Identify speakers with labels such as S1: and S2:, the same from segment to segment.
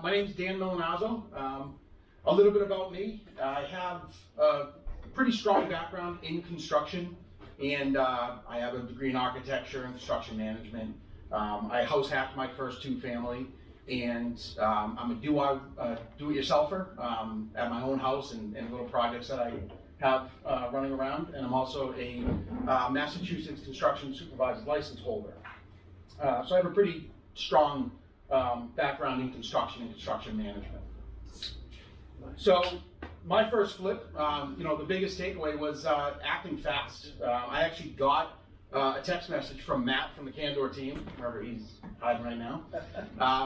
S1: My name is Dan Milinazzo. A little bit about me. I have a pretty strong background in construction, and I have a degree in architecture and construction management. I house hacked my first two-family, and I'm a do-it-yourselfer at my own house and little projects that I have running around, and I'm also a Massachusetts construction supervisor's license holder. So I have a pretty strong background in construction and construction management. So my first flip, the biggest takeaway was acting fast. I actually got a text message from Matt from the Candor team, wherever he's hiding right now,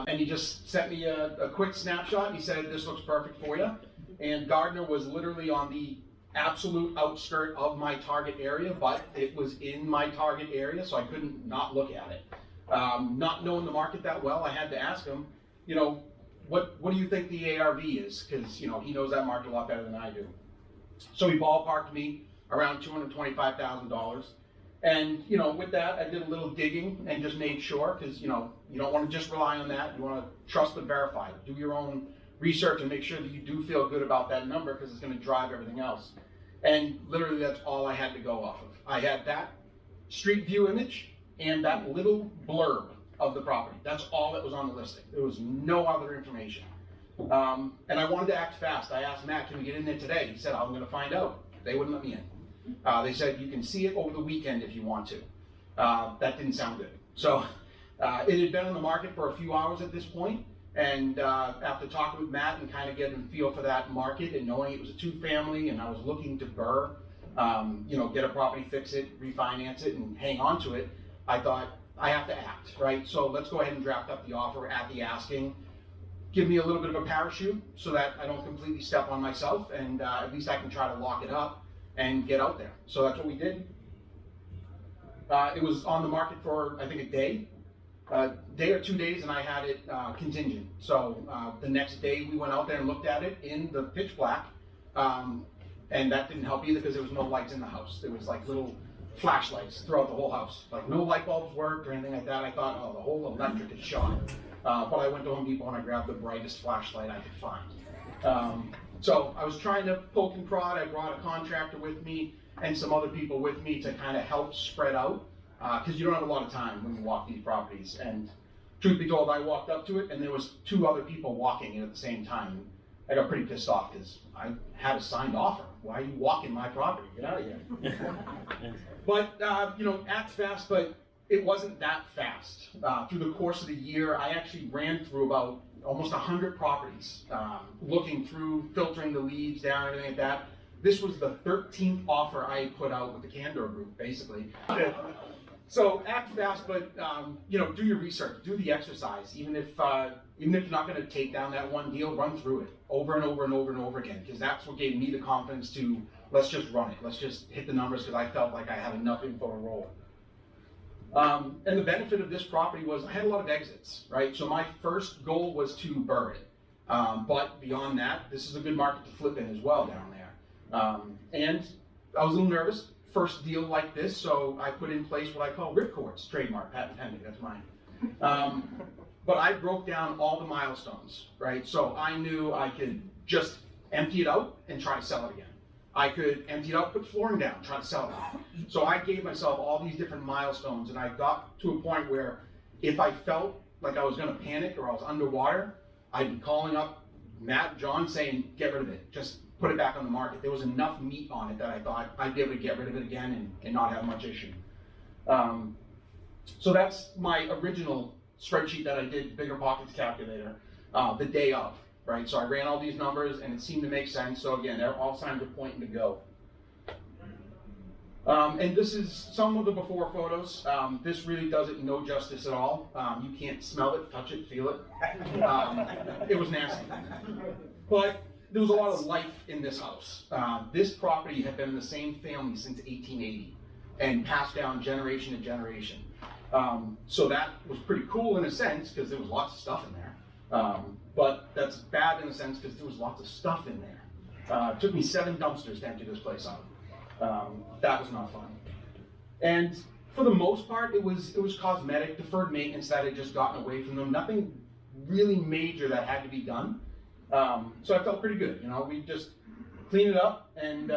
S1: and he just sent me a quick snapshot. He said, "This looks perfect for you." And Gardner was literally on the absolute outskirt of my target area, but it was in my target area, so I couldn't not look at it. Not knowing the market that well, I had to ask him, what do you think the ARV is? Because he knows that market a lot better than I do. So he ballparked me around $225,000. And with that, I did a little digging and just made sure, because you don't want to just rely on that. You want to trust but verify. Do your own research and make sure that you do feel good about that number, because it's going to drive everything else. And literally, that's all I had to go off of. I had that street view image and that little blurb of the property. That's all that was on the listing. There was no other information. And I wanted to act fast. I asked Matt, can we get in there today? He said, I'm going to find out. They wouldn't let me in. They said, you can see it over the weekend if you want to. That didn't sound good. So it had been on the market for a few hours at this point. And after talking with Matt and kind of getting a feel for that market and knowing it was a two-family and I was looking to burr, get a property, fix it, refinance it, and hang on to it, I thought, I have to act, right? So let's go ahead and draft up the offer at the asking. Give me a little bit of a parachute so that I don't completely step on myself, and at least I can try to lock it up and get out there. So that's what we did. It was on the market for, I think, a day or 2 days, and I had it contingent. So the next day we went out there and looked at it in the pitch black, and that didn't help either because there was no lights in the house. There was like little flashlights throughout the whole house. Like no light bulbs worked or anything like that. I thought, oh, the whole electric is shot. But I went to Home Depot and I grabbed the brightest flashlight I could find. So I was trying to poke and prod. I brought a contractor with me and some other people with me to kind of help spread out, because you don't have a lot of time when you walk these properties. And truth be told, I walked up to it and there was two other people walking it at the same time. I got pretty pissed off because I had a signed offer. Why are you walking my property? Get out of here. But, act fast, but it wasn't that fast. Through the course of the year, I actually ran through about almost 100 properties, looking through, filtering the leads down, everything like that. This was the 13th offer I put out with the Candor group, basically. So act fast, but do your research, do the exercise. Even if you're not going to take down that one deal, run through it over and over and over and over again, because that's what gave me the confidence to let's just run it, let's just hit the numbers, because I felt like I had enough info to roll. And the benefit of this property was I had a lot of exits, right? So my first goal was to burr it, but beyond that, this is a good market to flip in as well down there. And I was a little nervous. First deal like this, so I put in place what I call ripcords, trademark, patent pending, that's mine. But I broke down all the milestones, right? So I knew I could just empty it out and try to sell it again. I could empty it out, put flooring down, try to sell it. So I gave myself all these different milestones, and I got to a point where if I felt like I was gonna panic or I was underwater, I'd be calling up Matt, John, saying, get rid of it, just put it back on the market. There was enough meat on it that I thought I'd be able to get rid of it again and not have much issue. So that's my original spreadsheet that I did, Bigger Pockets calculator, the day of, right? So I ran all these numbers and it seemed to make sense. So again, all signs are pointing to go. And this is some of the before photos. This really does it no justice at all. You can't smell it, touch it, feel it. It was nasty. But there was a lot of life in this house. This property had been in the same family since 1880 and passed down generation to generation. So that was pretty cool in a sense because there was lots of stuff in there. But that's bad in a sense because there was lots of stuff in there. It took me 7 dumpsters to empty this place out. That was not fun. And for the most part, it was cosmetic, deferred maintenance that had just gotten away from them. Nothing really major that had to be done. So I felt pretty good. We just cleaned it up and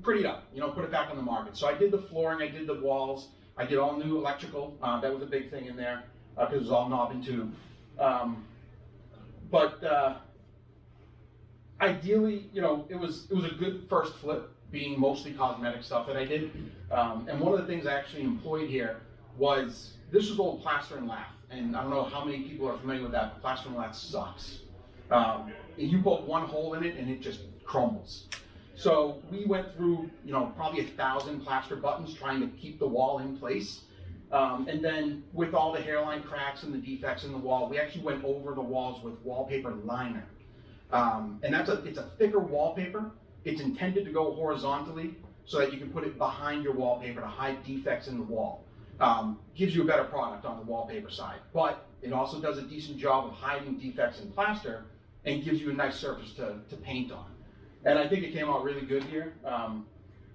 S1: pretty it up. Put it back on the market. So I did the flooring, I did the walls, I did all new electrical. That was a big thing in there because it was all knob and tube. But ideally, it was a good first flip, being mostly cosmetic stuff that I did. And one of the things I actually employed here was, this was old plaster and lath. And I don't know how many people are familiar with that, but plaster and lath sucks. You poke one hole in it and it just crumbles. So we went through, probably 1,000 plaster buttons trying to keep the wall in place. And then with all the hairline cracks and the defects in the wall, we actually went over the walls with wallpaper liner. And it's a thicker wallpaper. It's intended to go horizontally so that you can put it behind your wallpaper to hide defects in the wall. Gives you a better product on the wallpaper side, but it also does a decent job of hiding defects in plaster and gives you a nice surface to paint on. And I think it came out really good here.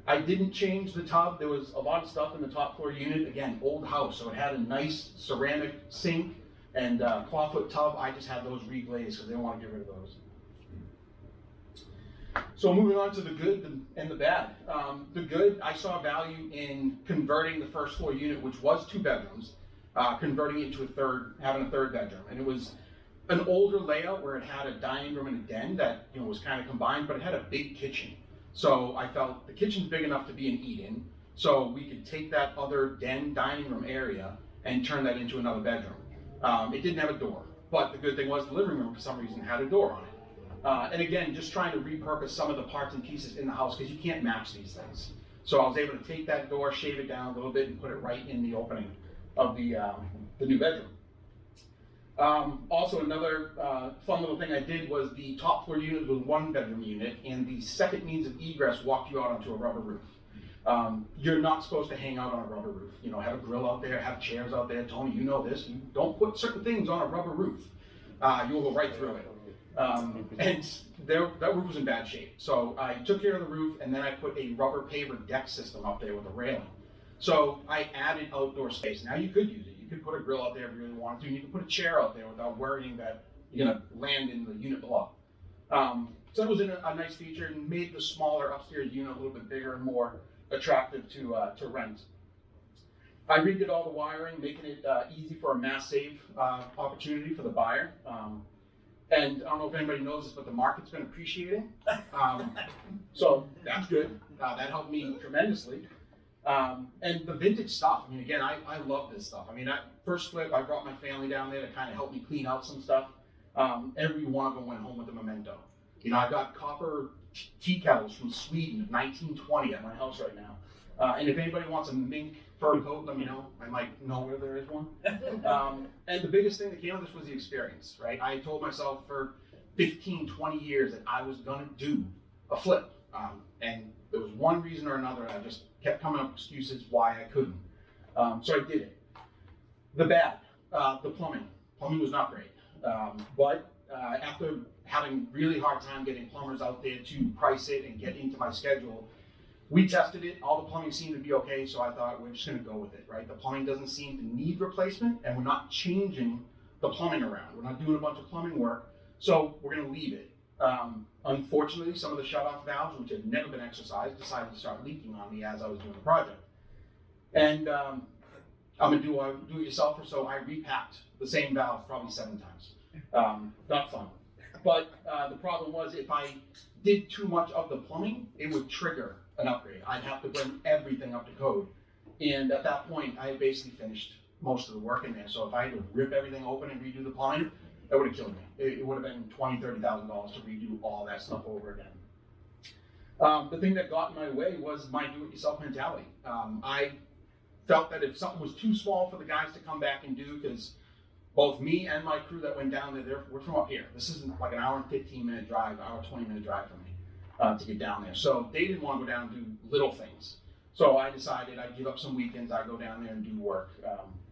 S1: I didn't change the tub. There was a lot of stuff in the top floor unit. Again, old house, so it had a nice ceramic sink and clawfoot tub. I just had those reglazed because they didn't want to get rid of those. So moving on to the good and the bad. The good, I saw value in converting the first floor unit, which was 2 bedrooms, converting it to having a third bedroom. And it was an older layout where it had a dining room and a den that was kind of combined, but it had a big kitchen. So I felt the kitchen's big enough to be an eat-in, so we could take that other den dining room area and turn that into another bedroom. It didn't have a door, but the good thing was the living room for some reason had a door on it. And again, just trying to repurpose some of the parts and pieces in the house because you can't match these things. So I was able to take that door, shave it down a little bit, and put it right in the opening of the new bedroom. Also, another fun little thing I did was the top floor unit was 1 bedroom unit, and the second means of egress walked you out onto a rubber roof. You're not supposed to hang out on a rubber roof. Have a grill out there, have chairs out there. Tony, you know this. You don't put certain things on a rubber roof. You'll go right through it. And that roof was in bad shape. So I took care of the roof, and then I put a rubber paver deck system up there with a railing. So I added outdoor space. Now you could use it. You could put a grill out there if you really wanted to, and you could put a chair out there without worrying that you're gonna land in the unit below. So that was a nice feature and made the smaller upstairs unit a little bit bigger and more attractive to rent. I redid all the wiring, making it easy for a mass save opportunity for the buyer. And I don't know if anybody knows this, but the market's been appreciating. So that's good. That helped me tremendously. And the vintage stuff, again, I love this stuff. That first flip, I brought my family down there to kind of help me clean out some stuff. Every one of them went home with a memento. I've got copper tea kettles from Sweden, 1920 at my house right now. And if anybody wants a mink fur coat, let me know. I might know where there is one. And the biggest thing that came of this was the experience, right? I told myself for 15, 20 years that I was gonna do a flip. And there was one reason or another, I just kept coming up with excuses why I couldn't. So I did it. The bad, the plumbing. Plumbing was not great. But after having really hard time getting plumbers out there to price it and get into my schedule, we tested it. All the plumbing seemed to be okay, so I thought we're just going to go with it, right? The plumbing doesn't seem to need replacement, and we're not changing the plumbing around. We're not doing a bunch of plumbing work, so we're going to leave it. Unfortunately, some of the shut-off valves, which had never been exercised, decided to start leaking on me as I was doing the project. And I'm a do-it-yourselfer, so I repacked the same valve probably 7 times. Not fun. But the problem was if I did too much of the plumbing, it would trigger an upgrade. I'd have to bring everything up to code. And at that point, I had basically finished most of the work in there. So if I had to rip everything open and redo the plumbing, that would have killed me. It would have been $20,000, $30,000 to redo all that stuff over again. The thing that got in my way was my do-it-yourself mentality. I felt that if something was too small for the guys to come back and do, because both me and my crew that went down there, we're from up here. This isn't like an hour and 15-minute drive, hour 20-minute drive for me to get down there. So they didn't want to go down and do little things. So I decided I'd give up some weekends, I'd go down there and do work.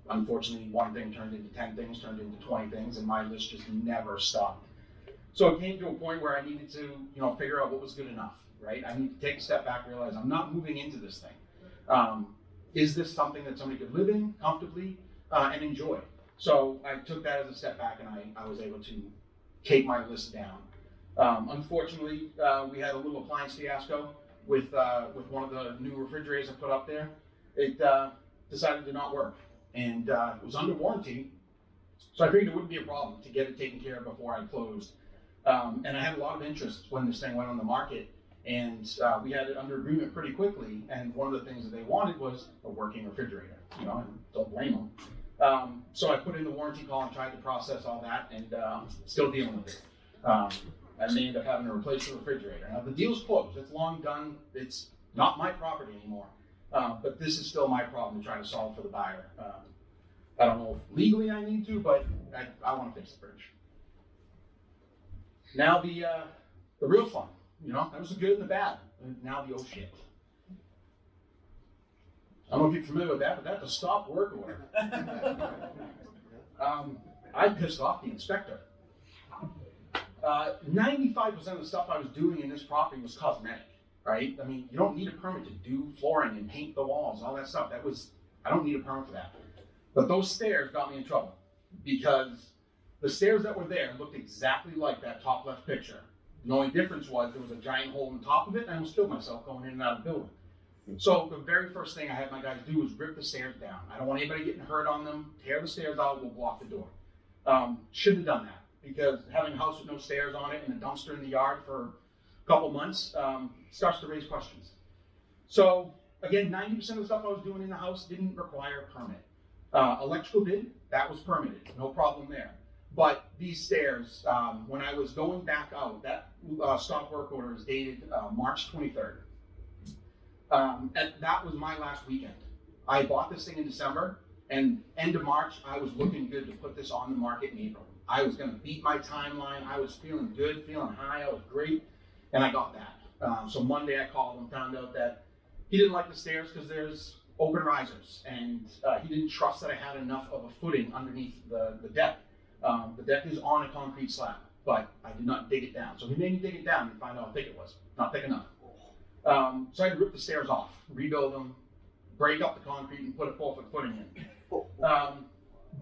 S1: Unfortunately, one thing turned into 10 things, turned into 20 things, and my list just never stopped. So it came to a point where I needed to, figure out what was good enough, right? I need to take a step back, realize I'm not moving into this thing. Is this something that somebody could live in comfortably and enjoy? So I took that as a step back, and I was able to take my list down. Unfortunately, we had a little appliance fiasco with one of the new refrigerators I put up there. It decided to not work, and it was under warranty, so I figured it wouldn't be a problem to get it taken care of before I closed. And I had a lot of interest when this thing went on the market, and we had it under agreement pretty quickly. And one of the things that they wanted was a working refrigerator, and don't blame them. So I put in the warranty call and tried to process all that, and still dealing with it. I may end up having to replace the refrigerator. Now the deal's closed, it's long done, it's not my property anymore. But this is still my problem to try to solve for the buyer. I don't know if legally I need to, but I want to fix the fridge. Now the real fun, that was the good and the bad. And now the oh shit. I don't know if you're familiar with that, but that's a stop work order. I pissed off the inspector. 95% of the stuff I was doing in this property was cosmetic, right? I mean, you don't need a permit to do flooring and paint the walls, all that stuff. I don't need a permit for that. But those stairs got me in trouble because the stairs that were there looked exactly like that top left picture. The only difference was there was a giant hole in the top of it, and I almost killed myself going in and out of the building. So the very first thing I had my guys do was rip the stairs down. I don't want anybody getting hurt on them. Tear the stairs out, we'll block the door. Shouldn't have done that, because having a house with no stairs on it and a dumpster in the yard for a couple months starts to raise questions. So again, 90% of the stuff I was doing in the house didn't require a permit. Electrical did, that was permitted, no problem there. But these stairs, when I was going back out, that stop work order is dated March 23rd. And that was my last weekend. I bought this thing in December, and end of March, I was looking good to put this on the market in April. I was gonna beat my timeline. I was feeling good, feeling high, I was great, and I got that. So Monday I called him, found out that he didn't like the stairs because there's open risers, and he didn't trust that I had enough of a footing underneath the deck. The deck is on a concrete slab, but I did not dig it down. So he made me dig it down and find out how thick it was. Not thick enough. So I had to rip the stairs off, rebuild them, break up the concrete, and put a 4-foot footing in.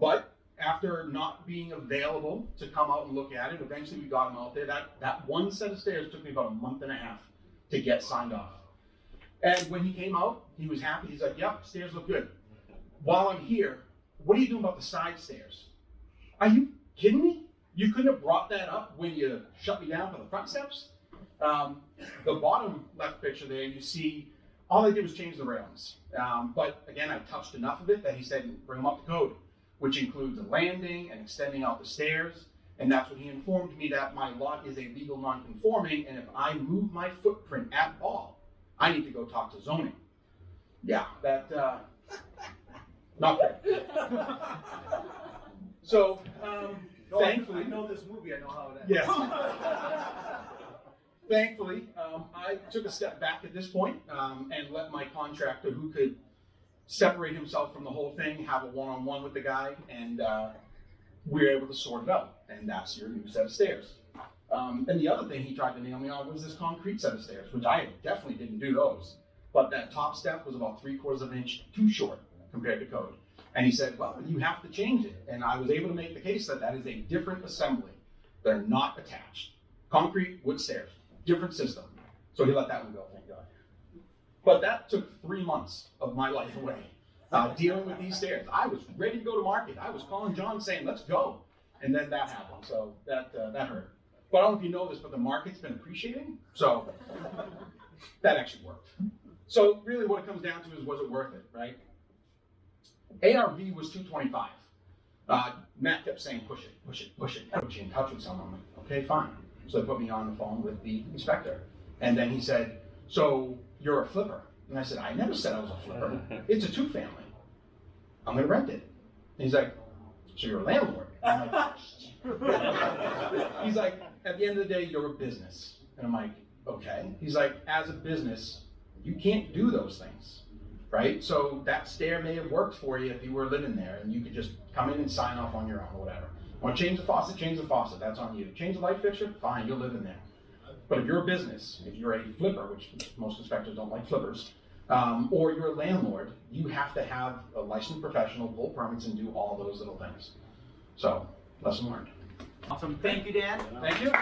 S1: But after not being available to come out and look at it, eventually we got him out there. That one set of stairs took me about a month and a half to get signed off. And when he came out, he was happy. He's like, yep, stairs look good. While I'm here, what are you doing about the side stairs? Are you kidding me? You couldn't have brought that up when you shut me down for the front steps? The bottom left picture there, you see, all I did was change the railings. But again, I touched enough of it that he said, bring them up to code, which includes a landing and extending out the stairs. And that's when he informed me that my lot is a legal non-conforming, and if I move my footprint at all, I need to go talk to zoning. Yeah, that, not fair. So, thankfully.
S2: I know this movie, I know how it ends.
S1: Yes. Thankfully, I took a step back at this point and let my contractor, who could separate himself from the whole thing, have a one-on-one with the guy, and we were able to sort it out. And that's your new set of stairs. And the other thing he tried to nail me on was this concrete set of stairs, which I definitely didn't do those. But that top step was about 3/4 of an inch too short compared to code. And he said, well, you have to change it. And I was able to make the case that that is a different assembly. They're not attached. Concrete, wood stairs, different system. So he let that one go, thank God. But that took 3 months of my life away, dealing with these stairs. I was ready to go to market. I was calling John saying, let's go. And then that happened, so that hurt. But I don't know if you know this, but the market's been appreciating, so that actually worked. So really what it comes down to is, was it worth it, right? ARV was 225. Matt kept saying, push it, push it, push it. Put you in touch with someone. I'm like, okay, fine. So they put me on the phone with the inspector. And then he said, so you're a flipper. And I said, I never said I was a flipper. It's a 2-family. I'm gonna rent it. And he's like, so you're a landlord? And I'm like, he's like, at the end of the day, you're a business. And I'm like, okay. He's like, as a business, you can't do those things. Right? So that stair may have worked for you if you were living there and you could just come in and sign off on your own or whatever. Want to change the faucet? Change the faucet. That's on you. Change the light fixture? Fine, you'll live in there. But if you're a business, if you're a flipper, which most inspectors don't like flippers, or you're a landlord, you have to have a licensed professional, pull permits, and do all those little things. So, lesson learned.
S2: Awesome. Thank you, Dan.
S1: Thank you.